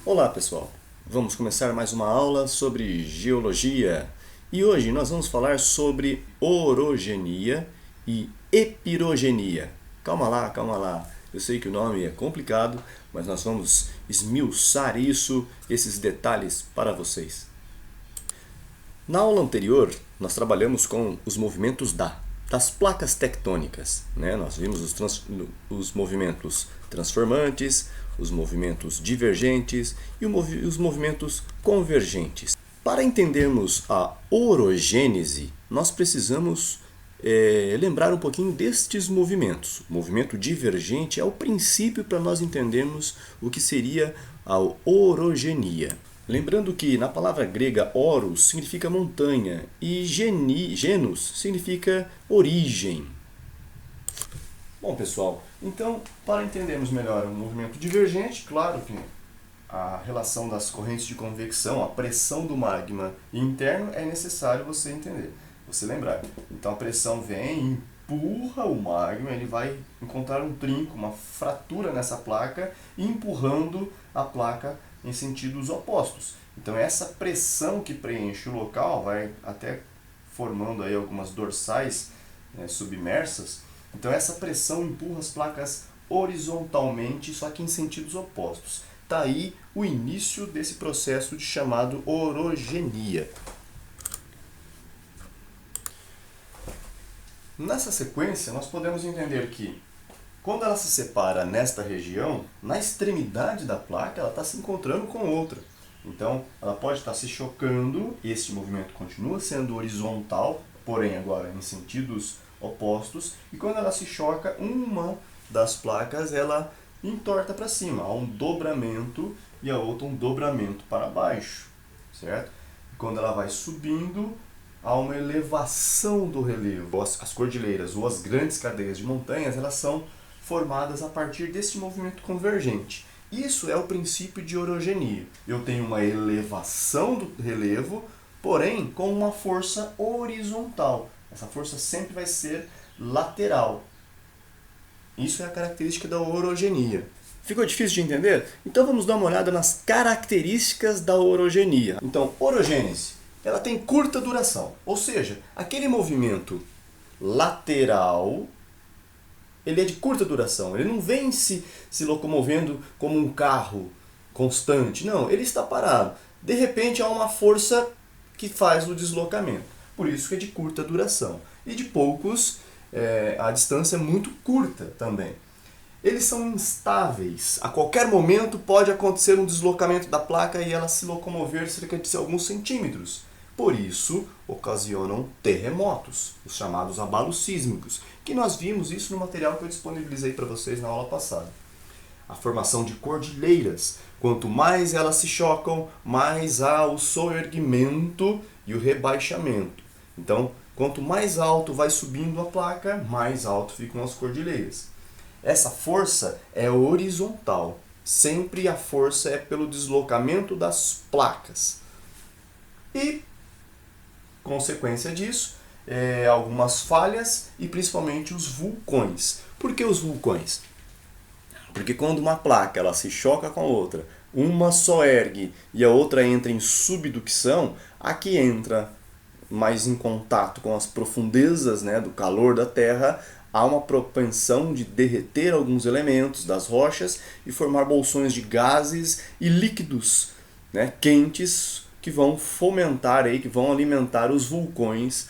Olá pessoal, vamos começar mais uma aula sobre geologia e hoje nós vamos falar sobre orogenia e epirogenia. Calma lá, eu sei que o nome é complicado, mas nós vamos esmiuçar esses detalhes para vocês. Na aula anterior nós trabalhamos com os movimentos das placas tectônicas, né? Nós vimos os movimentos transformantes, os movimentos divergentes e os movimentos convergentes. Para entendermos a orogênese, nós precisamos lembrar um pouquinho destes movimentos. O movimento divergente é o princípio para nós entendermos o que seria a orogenia. Lembrando que na palavra grega oros significa montanha e genus significa origem. Bom pessoal, então para entendermos melhor o movimento divergente, claro que a relação das correntes de convecção, a pressão do magma interno é necessário você entender, você lembrar. Então a pressão vem, empurra o magma, ele vai encontrar um trinco, uma fratura nessa placa, empurrando a placa em sentidos opostos. Então essa pressão que preenche o local vai até formando aí algumas dorsais submersas. Então essa pressão empurra as placas horizontalmente, só que em sentidos opostos. Está aí o início desse processo chamado orogenia. Nessa sequência nós podemos entender que quando ela se separa nesta região, na extremidade da placa, ela está se encontrando com outra. Então, ela pode estar se chocando, este movimento continua sendo horizontal, porém agora em sentidos opostos, e quando ela se choca, uma das placas ela entorta para cima, há um dobramento e a outra um dobramento para baixo, certo? E quando ela vai subindo, há uma elevação do relevo. As cordilheiras ou as grandes cadeias de montanhas, elas são formadas a partir desse movimento convergente. Isso é o princípio de orogenia. Eu tenho uma elevação do relevo, porém com uma força horizontal. Essa força sempre vai ser lateral. Isso é a característica da orogenia. Ficou difícil de entender? Então vamos dar uma olhada nas características da orogenia. Então, orogênese, ela tem curta duração, ou seja, aquele movimento lateral, ele é de curta duração, ele não vem se locomovendo como um carro constante, não, ele está parado. De repente há uma força que faz o deslocamento, por isso que é de curta duração. E de poucos, a distância é muito curta também. Eles são instáveis, a qualquer momento pode acontecer um deslocamento da placa e ela se locomover cerca de alguns centímetros. Por isso, ocasionam terremotos, os chamados abalos sísmicos, que nós vimos isso no material que eu disponibilizei para vocês na aula passada. A formação de cordilheiras. Quanto mais elas se chocam, mais há o soerguimento e o rebaixamento. Então, quanto mais alto vai subindo a placa, mais alto ficam as cordilheiras. Essa força é horizontal. Sempre a força é pelo deslocamento das placas. E, consequência disso, algumas falhas e principalmente os vulcões. Por que os vulcões? Porque quando uma placa ela se choca com a outra, uma só ergue e a outra entra em subducção, a que entra mais em contato com as profundezas, do calor da Terra, há uma propensão de derreter alguns elementos das rochas e formar bolsões de gases e líquidos quentes que vão fomentar, que vão alimentar os vulcões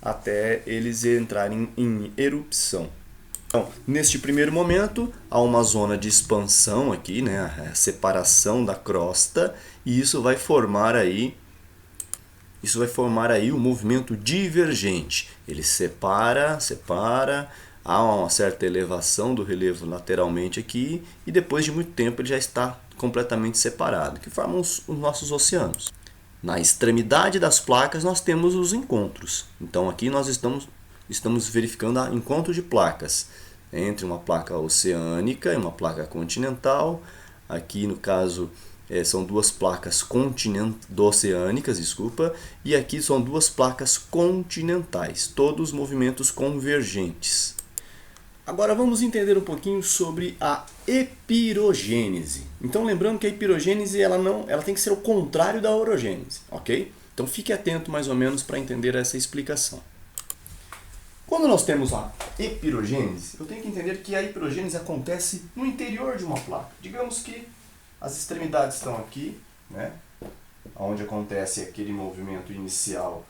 até eles entrarem em erupção. Então, neste primeiro momento, há uma zona de expansão aqui, a separação da crosta, e isso vai formar aí o movimento divergente. Ele separa, há uma certa elevação do relevo lateralmente aqui, e depois de muito tempo ele já está completamente separado, que formam os nossos oceanos. Na extremidade das placas nós temos os encontros. Então aqui nós estamos verificando o encontro de placas entre uma placa oceânica e uma placa continental. Aqui no caso são duas placas oceânicas, e aqui são duas placas continentais, todos movimentos convergentes. Agora vamos entender um pouquinho sobre a epirogênese. Então lembrando que a epirogênese ela tem que ser o contrário da orogênese, ok? Então fique atento mais ou menos para entender essa explicação. Quando nós temos a epirogênese, eu tenho que entender que a epirogênese acontece no interior de uma placa. Digamos que as extremidades estão aqui, né? Onde acontece aquele movimento inicial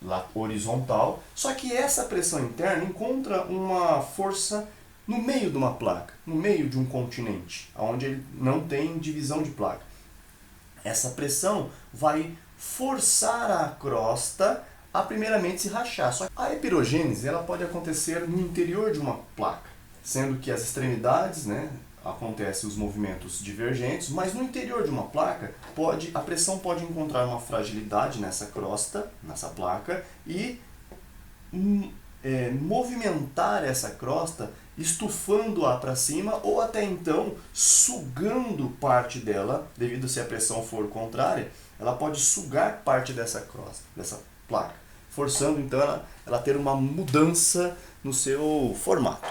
lá horizontal, só que essa pressão interna encontra uma força no meio de uma placa, no meio de um continente, onde ele não tem divisão de placa. Essa pressão vai forçar a crosta a primeiramente se rachar. Só que a epirogênese ela pode acontecer no interior de uma placa, sendo que as extremidades, né, acontecem os movimentos divergentes, mas no interior de uma placa a pressão pode encontrar uma fragilidade nessa crosta, nessa placa, e movimentar essa crosta, estufando-a para cima ou até então sugando parte dela, devido se a pressão for contrária, ela pode sugar parte dessa crosta, dessa placa, forçando então ela a ter uma mudança no seu formato.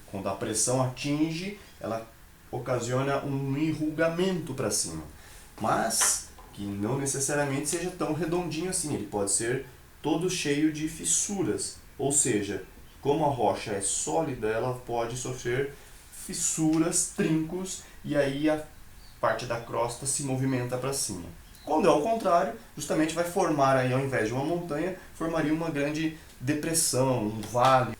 Quando a pressão atinge, ela ocasiona um enrugamento para cima, mas que não necessariamente seja tão redondinho assim, ele pode ser todo cheio de fissuras, ou seja, como a rocha é sólida, ela pode sofrer fissuras, trincos, e aí a parte da crosta se movimenta para cima. Quando é ao contrário, justamente vai formar aí, ao invés de uma montanha, formaria uma grande depressão, um vale.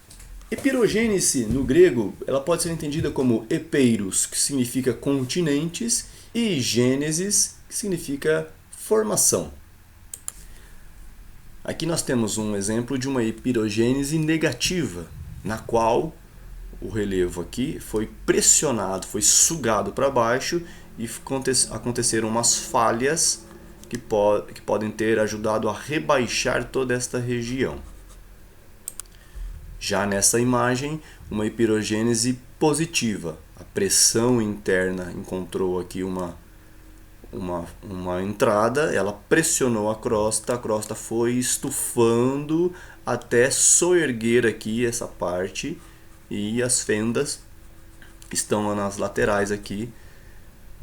Epirogênese, no grego, ela pode ser entendida como epeiros, que significa continentes, e gênesis, que significa formação. Aqui nós temos um exemplo de uma epirogênese negativa, na qual o relevo aqui foi pressionado, foi sugado para baixo e aconteceram umas falhas que podem ter ajudado a rebaixar toda esta região. Já nessa imagem, uma epirogênese positiva. A pressão interna encontrou aqui uma entrada, ela pressionou a crosta foi estufando até soerguer aqui essa parte, e as fendas estão nas laterais aqui,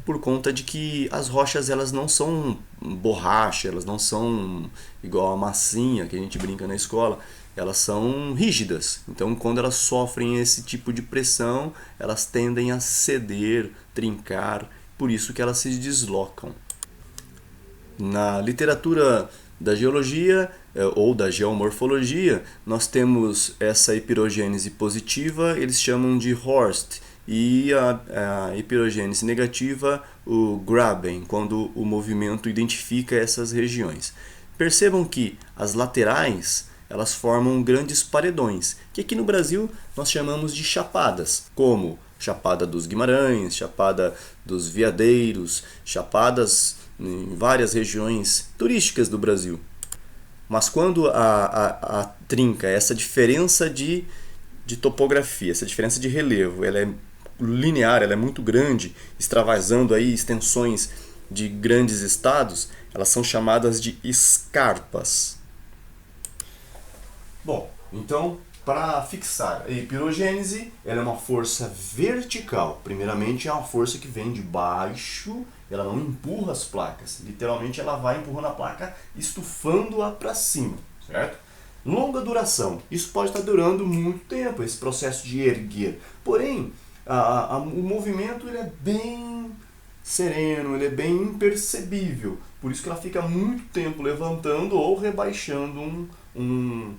por conta de que as rochas elas não são borracha, elas não são igual a massinha que a gente brinca na escola, elas são rígidas. Então quando elas sofrem esse tipo de pressão, elas tendem a ceder, trincar, por isso que elas se deslocam. Na literatura da geologia ou da geomorfologia, nós temos essa epirogênese positiva, eles chamam de Horst, e a epirogênese negativa, o Graben, quando o movimento identifica essas regiões. Percebam que as laterais elas formam grandes paredões, que aqui no Brasil nós chamamos de chapadas, como Chapada dos Guimarães, Chapada dos Veadeiros, chapadas em várias regiões turísticas do Brasil. Mas quando a trinca, essa diferença de topografia, essa diferença de relevo, ela é linear, ela é muito grande, extravasando aí extensões de grandes estados, elas são chamadas de escarpas. Bom, então, para fixar a epirogênese, ela é uma força vertical. Primeiramente, é uma força que vem de baixo, ela não empurra as placas. Literalmente, ela vai empurrando a placa, estufando-a para cima, certo? Longa duração. Isso pode estar durando muito tempo, esse processo de erguer. Porém, o movimento ele é bem sereno, ele é bem imperceptível. Por isso que ela fica muito tempo levantando ou rebaixando um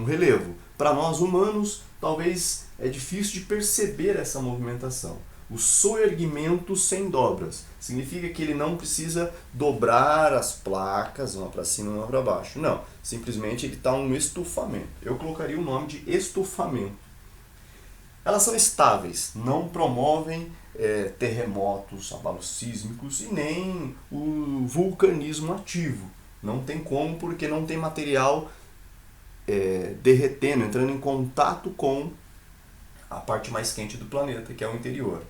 relevo. Para nós humanos, talvez é difícil de perceber essa movimentação. O soerguimento sem dobras significa que ele não precisa dobrar as placas, uma para cima e uma para baixo. Não, simplesmente ele está um estufamento. Eu colocaria o nome de estufamento. Elas são estáveis, não promovem terremotos, abalos sísmicos e nem o vulcanismo ativo. Não tem como, porque não tem material derretendo, entrando em contato com a parte mais quente do planeta, que é o interior.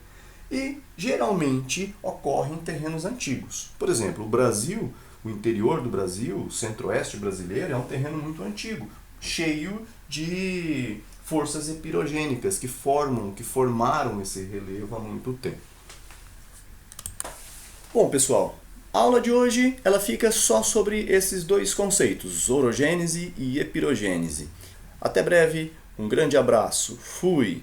E geralmente ocorre em terrenos antigos. Por exemplo, o Brasil, o interior do Brasil, o centro-oeste brasileiro, é um terreno muito antigo, cheio de forças epirogênicas que formaram esse relevo há muito tempo. Bom, pessoal, a aula de hoje ela fica só sobre esses dois conceitos, orogênese e epirogênese. Até breve, um grande abraço, fui!